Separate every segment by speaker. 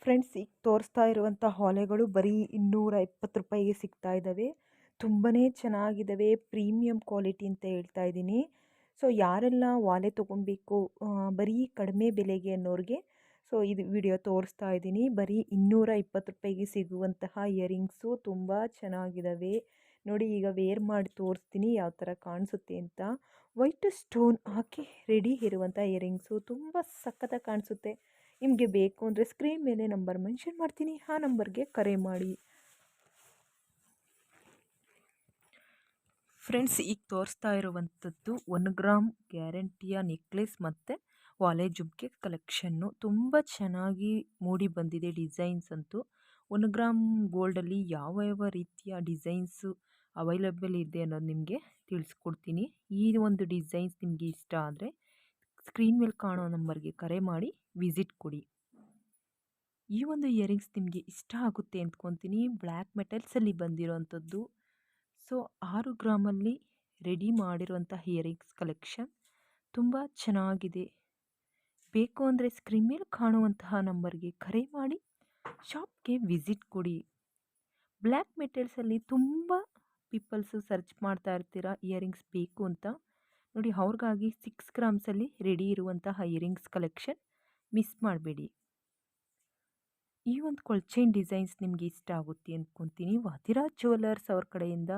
Speaker 1: Friends, ಈಗ ತೋರಿಸ್ತಾ ಇರುವಂಥ ಹಾಲೆಗಳು ಬರೀ 220 ರೂಪಾಯಿಗೆ ಸಿಗ್ತಾ ಇದ್ದಾವೆ. ತುಂಬಾ ಚೆನ್ನಾಗಿದ್ದಾವೆ, ಪ್ರೀಮಿಯಂ ಕ್ವಾಲಿಟಿ ಅಂತ ಹೇಳ್ತಾ ಇದ್ದೀನಿ. ಸೊ ಯಾರೆಲ್ಲ ವಾಲೆ ತೊಗೊಬೇಕು ಬರೀ ಕಡಿಮೆ ಬೆಲೆಗೆ ಅನ್ನೋರಿಗೆ ಸೊ ಇದು ವಿಡಿಯೋ ತೋರಿಸ್ತಾ ಇದ್ದೀನಿ. ಬರೀ 220 ರೂಪಾಯಿಗೆ ಸಿಗುವಂತಹ ಇಯರಿಂಗ್ಸು ತುಂಬ ಚೆನ್ನಾಗಿದ್ದಾವೆ. ನೋಡಿ, ಈಗ ವೇರ್ ಮಾಡಿ ತೋರಿಸ್ತೀನಿ ಯಾವ ಥರ ಕಾಣಿಸುತ್ತೆ ಅಂತ. ವೈಟ್ ಸ್ಟೋನ್ ಹಾಕಿ ರೆಡಿ ಇರುವಂಥ ಇಯರಿಂಗ್ಸು ತುಂಬ ಸಖತ್ತಾಗಿ ಕಾಣಿಸುತ್ತೆ. ನಿಮಗೆ ಬೇಕು ಅಂದರೆ ಸ್ಕ್ರೀನ್ ಮೇಲೆ ನಂಬರ್ ಮೆನ್ಷನ್ ಮಾಡ್ತೀನಿ, ಆ ನಂಬರ್ಗೆ ಕರೆ ಮಾಡಿ. ಫ್ರೆಂಡ್ಸ್, ಈಗ ತೋರಿಸ್ತಾ ಇರುವಂಥದ್ದು 1 ಗ್ರಾಮ್ ಗ್ಯಾರಂಟಿಯ ನೆಕ್ಲೆಸ್ ಮತ್ತು ವಾಲೆ ಜುಮ್ಕೆ ಕಲೆಕ್ಷನ್ನು. ತುಂಬ ಚೆನ್ನಾಗಿ ಮೂಡಿ ಬಂದಿದೆ ಡಿಸೈನ್ಸ್ ಅಂತೂ. 1 ಗ್ರಾಮ್ ಗೋಲ್ಡಲ್ಲಿ ಯಾವ ಯಾವ ರೀತಿಯ ಡಿಸೈನ್ಸು ಅವೈಲಬಲ್ ಇದೆ ಅನ್ನೋದು ನಿಮಗೆ ತಿಳಿಸ್ಕೊಡ್ತೀನಿ. ಈ ಒಂದು ಡಿಸೈನ್ಸ್ ನಿಮಗೆ ಇಷ್ಟ ಆದರೆ ಸ್ಕ್ರೀನ್ ಮೇಲೆ ಕಾಣೋ ನಂಬರ್ಗೆ ಕರೆ ಮಾಡಿ ವಿಸಿಟ್ ಕೊಡಿ. ಈ ಒಂದು ಇಯರಿಂಗ್ಸ್ ನಿಮಗೆ ಇಷ್ಟ ಆಗುತ್ತೆ ಅಂದ್ಕೊತೀನಿ. ಬ್ಲ್ಯಾಕ್ ಮೆಟಲ್ಸಲ್ಲಿ ಬಂದಿರೋವಂಥದ್ದು. ಸೊ 6 ಗ್ರಾಮಲ್ಲಿ ರೆಡಿ ಮಾಡಿರುವಂಥ ಇಯರಿಂಗ್ಸ್ ಕಲೆಕ್ಷನ್ ತುಂಬ ಚೆನ್ನಾಗಿದೆ. ಬೇಕು ಅಂದರೆ ಸ್ಕ್ರೀನ್ ಮೇಲೆ ಕಾಣುವಂತಹ ನಂಬರ್ಗೆ ಕರೆ ಮಾಡಿ ಶಾಪ್ಗೆ ವಿಸಿಟ್ ಕೊಡಿ. ಬ್ಲ್ಯಾಕ್ ಮೆಟಲ್ಸಲ್ಲಿ ತುಂಬ ಪೀಪಲ್ಸು ಸರ್ಚ್ ಮಾಡ್ತಾ ಇರ್ತೀರ ಇಯರಿಂಗ್ಸ್ ಬೇಕು ಅಂತ. ನೋಡಿ, ಅವ್ರಿಗಾಗಿ 6 ಗ್ರಾಮ್ಸಲ್ಲಿ ರೆಡಿ ಇರುವಂತಹ ಇಯರಿಂಗ್ಸ್ ಕಲೆಕ್ಷನ್ ಮಿಸ್ ಮಾಡಬೇಡಿ. ಈ ಒಂದು ಕೊಳ್ಚೈನ್ ಡಿಸೈನ್ಸ್ ನಿಮಗೆ ಇಷ್ಟ ಆಗುತ್ತೆ ಅಂದ್ಕೊತೀನಿ. ವಾದಿರಾಜ್ ಜ್ಯುವೆಲ್ಲರ್ಸ್ ಅವ್ರ ಕಡೆಯಿಂದ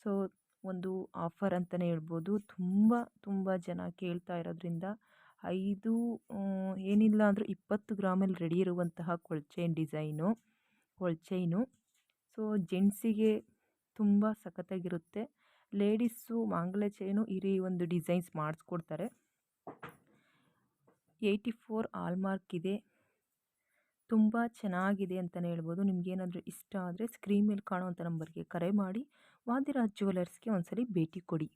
Speaker 1: ಸೊ ಒಂದು ಆಫರ್ ಅಂತಲೇ ಹೇಳ್ಬೋದು. ತುಂಬ ಜನ ಕೇಳ್ತಾ ಇರೋದ್ರಿಂದ 5 ಏನಿಲ್ಲ ಅಂದರೂ 20 ಗ್ರಾಮಲ್ಲಿ ರೆಡಿ ಇರುವಂತಹ ಕೊಳ್ಚೈನು ಸೊ ಜೆಂಟ್ಸಿಗೆ ತುಂಬ ಸಖತ್ತಾಗಿರುತ್ತೆ. ಲೇಡೀಸು ಮಾಂಗಲ್ಯ ಚೈನು ಈ ಒಂದು ಡಿಸೈನ್ಸ್ ಮಾಡಿಸ್ಕೊಡ್ತಾರೆ. 84 ಹಾಲ್ಮಾರ್ಕ್ ಇದೆ. ತುಂಬ ಚೆನ್ನಾಗಿದೆ ಅಂತಲೇ ಹೇಳ್ಬೋದು. ನಿಮಗೇನಾದರೂ ಇಷ್ಟ ಆದರೆ ಸ್ಕ್ರೀನ್ ಮೇಲೆ ಕಾಣುವಂಥ ನಂಬರ್ಗೆ ಕರೆ ಮಾಡಿ ವಾದಿರಾಜ್ ಜ್ಯುವೆಲ್ಲರ್ಸ್ಗೆ ಒಂದ್ಸಲಿ ಭೇಟಿ ಕೊಡಿ.